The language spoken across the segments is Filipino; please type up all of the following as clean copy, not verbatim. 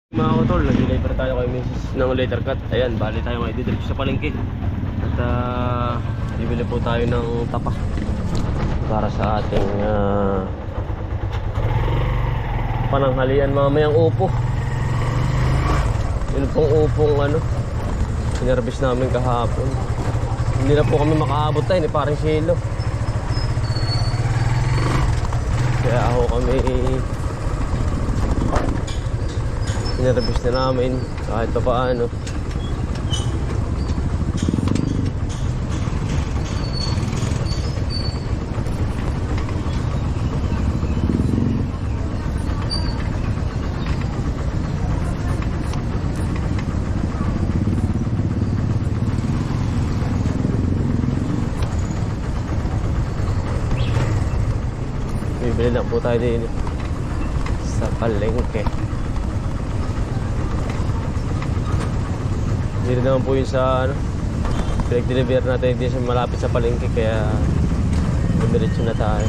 Mga kotol, nag-deliver tayo kay Mrs. ng letter cut. Ayan, bali tayo ngayon diretso sa palengke. At bibili po tayo ng tapa para sa ating pananghalian mamayang upo. Yun pong upong sinervice namin kahapon. Hindi na po kami makaabot tayo ni parang silo. Kaya ako kami sinervice na namin kahit pa paano. Bibili lang po tayo din sa palengke. Hindi naman po yung sa pinag-deliver natin hindi sa malapit sa palengke, kaya dumiretso na tayo.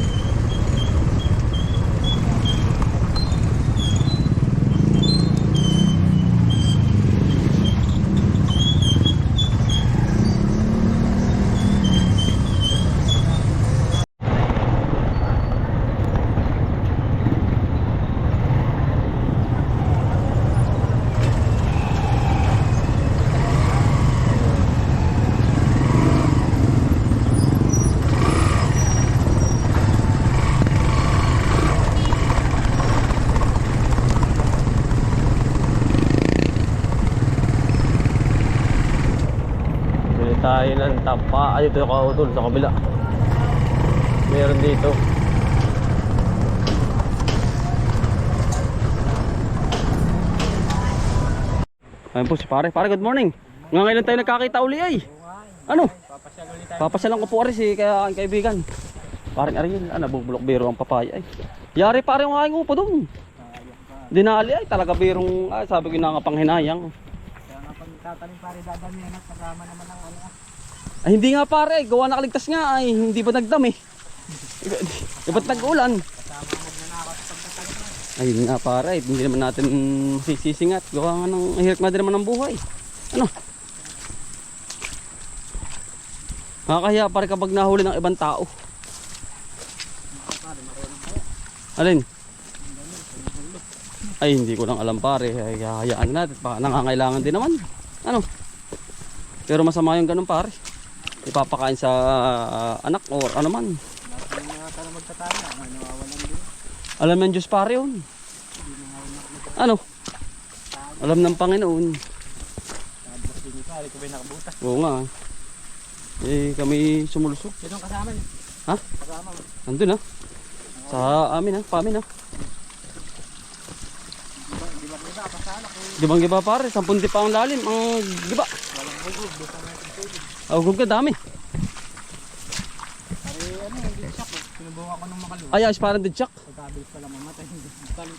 Tayo ng tapa. Ay, ito yung kautol sa kabila. Meron dito. Ayun po si pare. Pare, good morning. Ngayon tayo nagkakita uli ay. Ano? Papasyalan ko po aris kaya aking kaibigan. Parang Ariel, nabubulok biro ang papaya ay. Yari pare yung aking upo doon. Dinali ay, talaga birong, sabi ko nakapanghinayang. Tatanim pare dadamihan at kasama naman ang Ay, hindi nga pare, gawa nakaligtas nga ay hindi pa nagdami. Dapat nag-ulan. Ay nga pare, hindi naman natin sisisingat. Gawa nga ng hirap na din naman ng buhay. Ano? Nakakahiya pare kapag nahuli ng ibang tao. Alin? Ay hindi ko lang alam pare, ay hayaan natin, baka nangangailangan din naman. Ano? Pero masama yung ganun pare. Ipapakain sa anak or ano man. Alam ng Diyos pare yun. Ano? Alam ng Panginoon. Oo nga. Eh kami sumulusok. Sinong kasama niyo? Ha? Kasama mo? Nandun ha? Sa amin ha? Pamin ha? Giba pasala ko. Gibang giba pare, 10 pa ang lalim, ang giba. Walang hugog, doon sa may tubig. Hugog ka dami. Pare hindi siyak oh. Sinubukan ko nung makaluwa. Ay, ayos parang dead shock. Pagkabilis pala mamatay.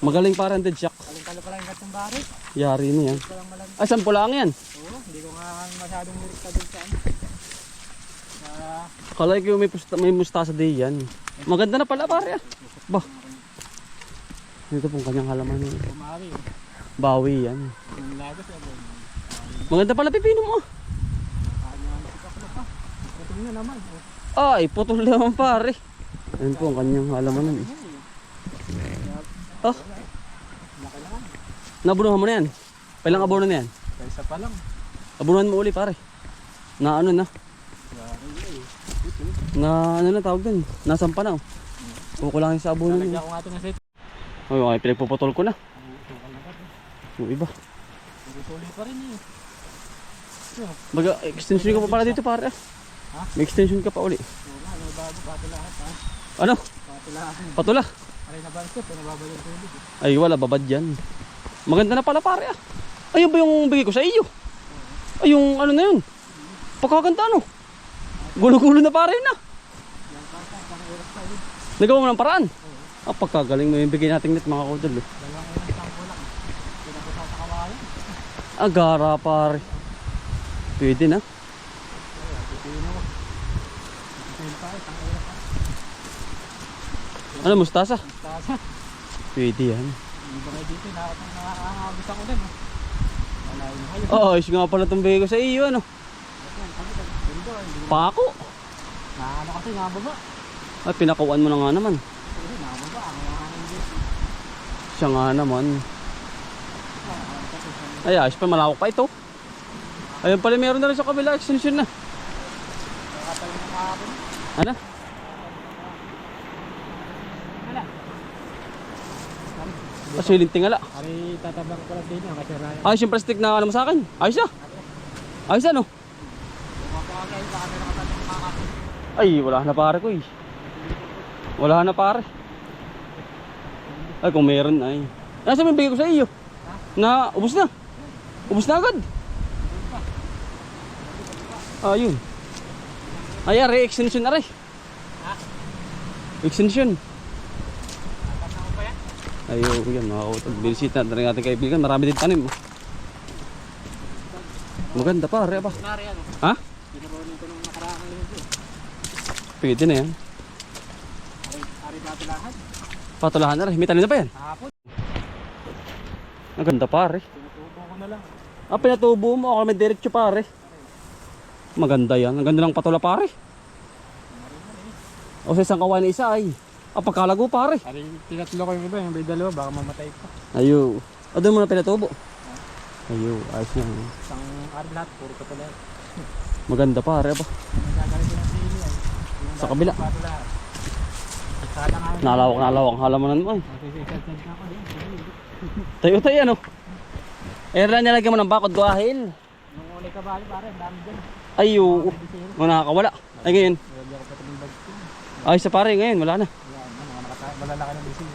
Magaling parang dead shock. Kaling-talo pala yung gatong bari. Yari na yan. Walang malang. Ay, 10 lang yan. Oo, hindi ko nga masyadong nirikta doon sa Kalay ko may mustasa day yan. Maganda na pala pare ah. Bah. Ito pong kanyang halaman. Kumari. Bawi yan. Yung lagos na doon. Maganda pala pipino mo. Kanyang sikaklo pa. Putol na naman. Ay, putol naman pare. Ayun po ang kanyang halaman. Oh. Laki naman. Nabunuhan mo na yan. Pailang abono na yan. Kaysa pa lang. Abunuhan mo uli pare. Na ano na. Na ano na tawag dun. Nasampa na oh. Kukulangin sa abono Lalagyan niya. ko nga ito ng set. Ay, okay, pinagpuputol ko na. Yung iba. Tuloy pa rin eh. Mag-extension ka pa pala dito pare. Ha? May extension ka pa uli. Oo nga, may bago pati lahat ha. Ano? Pati lahat. Patula. Alay na ba ito? Pinababal yung tubig eh. Ay wala, babad yan. Maganda na pala pare ah. Ayun ba yung bigay ko sa iyo? Ay yung ano na yun. Pagkakanta ano? Gulo-gulo na pare na. Yan parta, pang-iras tayo. Nagawa mo ng paraan. Ah, pagkagaling mo yung bigay nating net mga kodol. Dalawang ilang tangko lang. Pinakusa sa kawayan. Agara pare. Pwede na. Pipino mo. Pipino pa eh, pang-iras pa. Ano, mustasa? Mustasa. Pwede yan. Hindi ba kayo dito, nakakabis ako din. Wala yun kayo. Oo, ayos nga pala itong bigay ko sa iyo, ano? Pako. Ano kasi, nakababa. Ay, pinakuan mo na nga naman. Kasi nakababa, ang mga dito. Siya nga naman. Ay, ayos pa, malawak pa ito. Ayun pala, meron na rin sa kabila, extension na. Nakatayo ng kahapon. Ano? Wala. Pasiling tingala. Ari tatabang ko lang din yan kasi raya. Ayos yung plastic na ano mo sa akin. Ayos na. Ayos ano? Kumapakagay sa camera ka tayo ng kahapon. Ay, wala na pare ko eh. Wala na pare. Ay, kung meron ay. Nasa may bigay ko sa iyo? Na, ubos na. Ubos na agad. Ayun. Ay, ari, extension ari. Extension. Tatanda ko pa yan? Ayun, yan mga kautol. Binisita na rin ating kaibigan. Marami din tanim. Maganda pare ba? Nari ano? Ha? Pinaronin ko nung nakaraang linggo. Pwede na yan. Ari patulahan. Patulahan na rin. May tanim na pa yan. Kahapon. Ang ganda pare. Tinutubo ko na lang. Ah, pinatubo mo. Ako may diretso pare. Maganda yan. Ang ganda ng patula pare. O sa isang kawan na isa ay. Ah, pagkalago pare. Ari tinatlo ko yung iba, yung may dalawa baka mamatay pa. Ayo. O doon mo na pinatubo. Ayo, ayos na. Isang ari lahat, puro patula. Maganda pare ba? Nagagalit ko ng sili ay. Yung Sa kabila. patulahan. Sana nga. Nalawak ang halamanan mo ay. Masisisad na ako din. Tayo ano. Erla nilagyan mo ng bakod guahil. Nung uli ka bali pare, ang dami dyan. Ayo. Mga nakakawala. Ay ngayon. Nilagyan ko pa ito ng bag ko. Ayos sa pare ngayon. Wala na. Yan, mga malalaki ng bisin.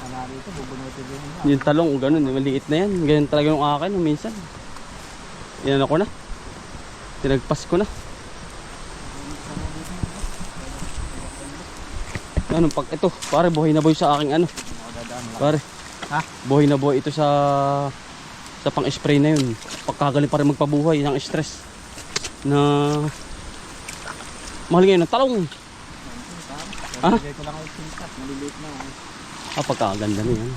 Ano rito, bubunutin din yun. Yung talong, ganun. Maliit na yan. Ganyan talaga yung akin. Minsan. Yan ako na. Tinagpas ko na. Ano pag ito, pare buhay na buhay sa aking ano. Pare. Ha? Buhay na buhay ito sa pang-spray na yun. Pagkagaling pa rin magpabuhay ng stress na mahal ngayon ng talong. Ha? Nilagay ko lang ang sintat, maliliit na. Ah, pagkaganda na yan.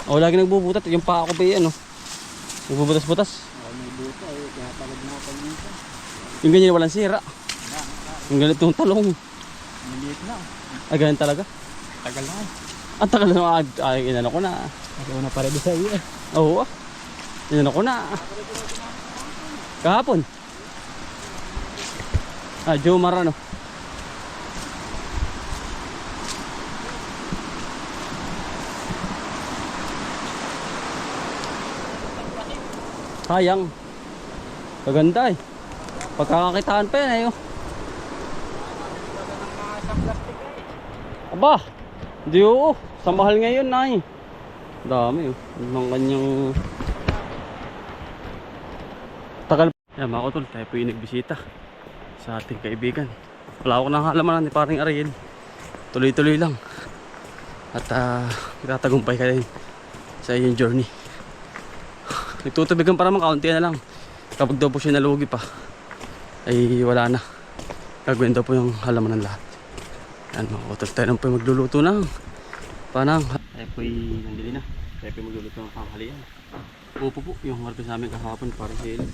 O, lagi nagbubutat. Yung paa ko ba yan, no? Nagbubutas-butas. May buto ay kaya pagod mo pa minsan. Yung ganyan walang sira. Yung ganitong talong. Maliliit na. Ay, ganyan talaga. Tagal na. Ang tagal na ay, inano ko na. Kasi una pa rin sa iyo. Oo, inano ko na. Kahapon. Ah, Joe Marano. Sayang. Kaganda eh. Pagkakakitaan pa yan eh. Oh. Aba, di oo. Sa mahal ngayon na eh. Dami oh. Ang kanyang tagal. Yan mga kutol, tayo po yung nagbisita sa ating kaibigan. Wala ako nang halamanan ni paring Ariel. Tuloy-tuloy lang. At itatagumpay ka din sa iyong journey. Nagtutubigan pa naman, kaunti na lang. Kapag daw po siya nalugi pa, ay wala na. Gagawin daw po yung halaman ng lahat. Yan mga kutol, tayo lang po yung magluluto ng panang. Tayo po yung nandili na. Tayo po yung magluluto ng panghalian. Upo po, yung harvest namin kahapon para sa hilo.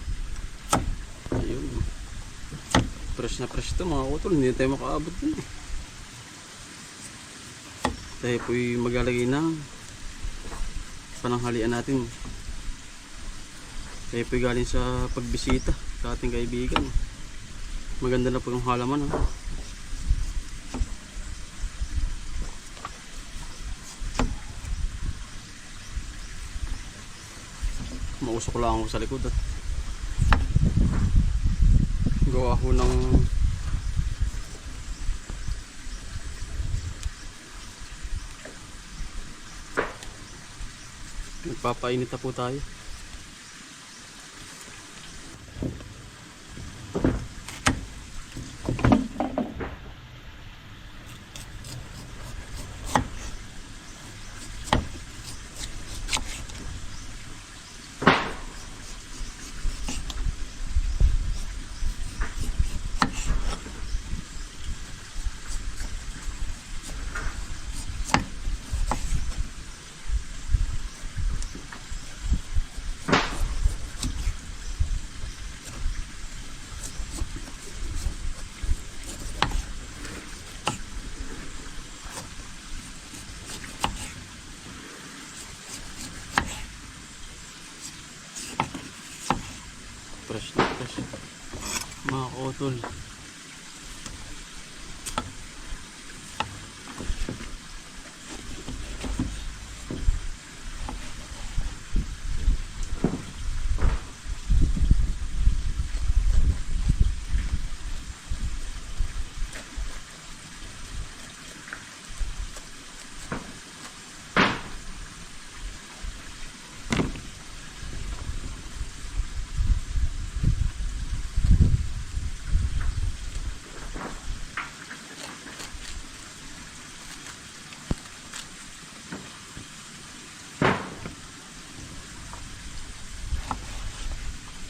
Ayun. Fresh na fresh to mga kutol, hindi tayo makaabot dun. Tayo po yung maglalagay ng pananghalian natin. Tayo po galing sa pagbisita sa ating kaibigan. Maganda na po yung halaman. Ha? Mausok lang ako sa likod. At gawa ko ng nagpapainit na po tayo. Fresh na fresh. Mga kautol.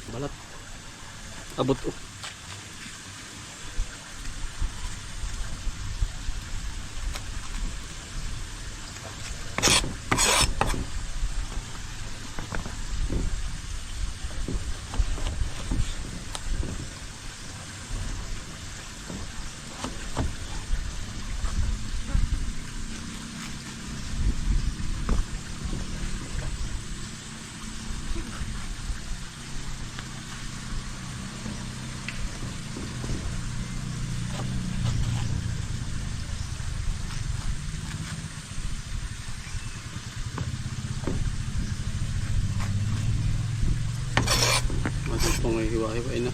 Balat. Abot oh. Itong hiwa-hiwain na.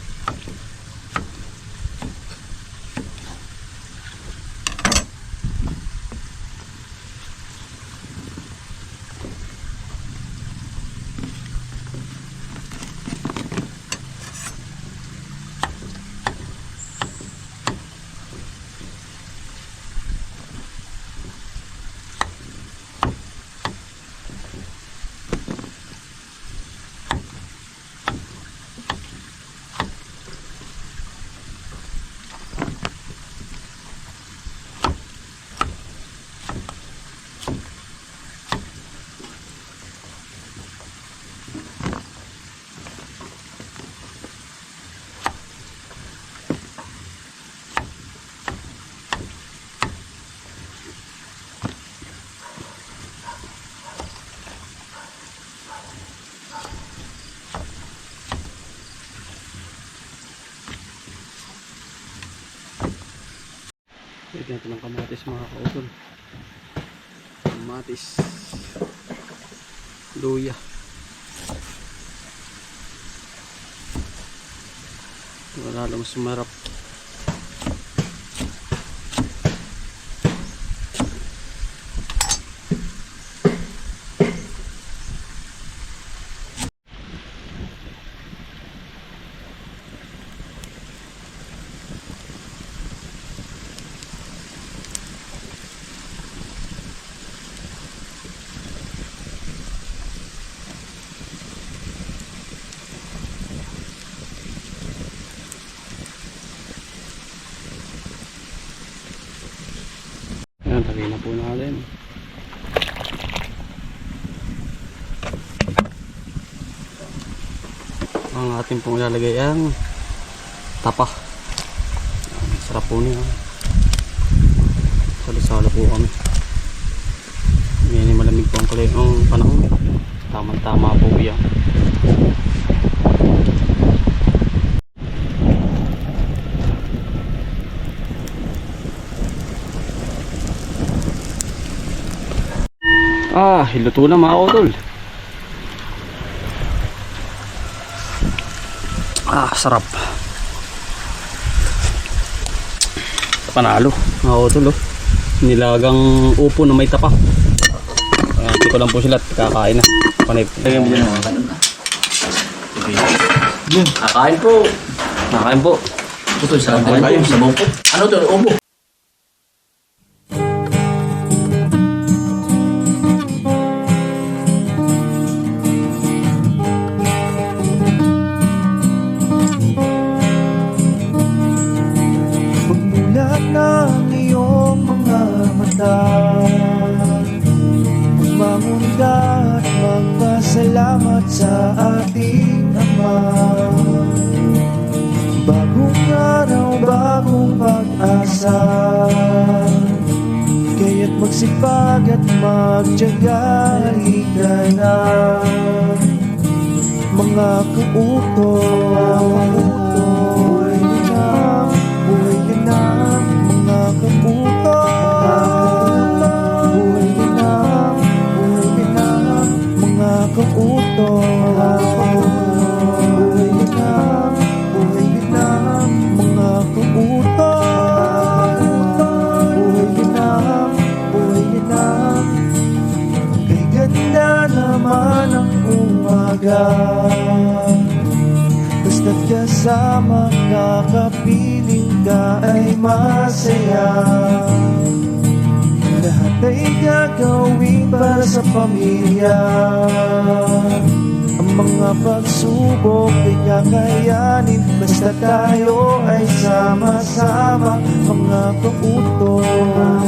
Lagyan natin ng kamatis mga kautol. Kamatis. Luya. Wala lang sumarap. Ayan, lagay na po natin. Ang ating pong ilalagay ang tapa. Ayan, sarap po niya. Salo-salo po kami. Ngayon malamig po ang panahon. Tama-tama po yan. Hiluto na mga kautol. Sarap. Panalo mga kautol oh. Nilagang upo na may tapa. Hindi ko lang po sila kakain na. Panay. Kakain po. Kakain po. Ito sa sabaw po. Ano to? Ubo. Ng iyong mga mata, magmamunda at magpasalamat sa ating Ama. Bagong araw, bagong pag-asa, kaya't magsipag at magtiyaga. Halika na mga kautos, ka. Basta't kasama ka, kapiling ka ay masaya. Lahat ay gagawin para sa pamilya. Ang mga pagsubok ay kakayanin, basta tayo ay sama-sama. Mga kautos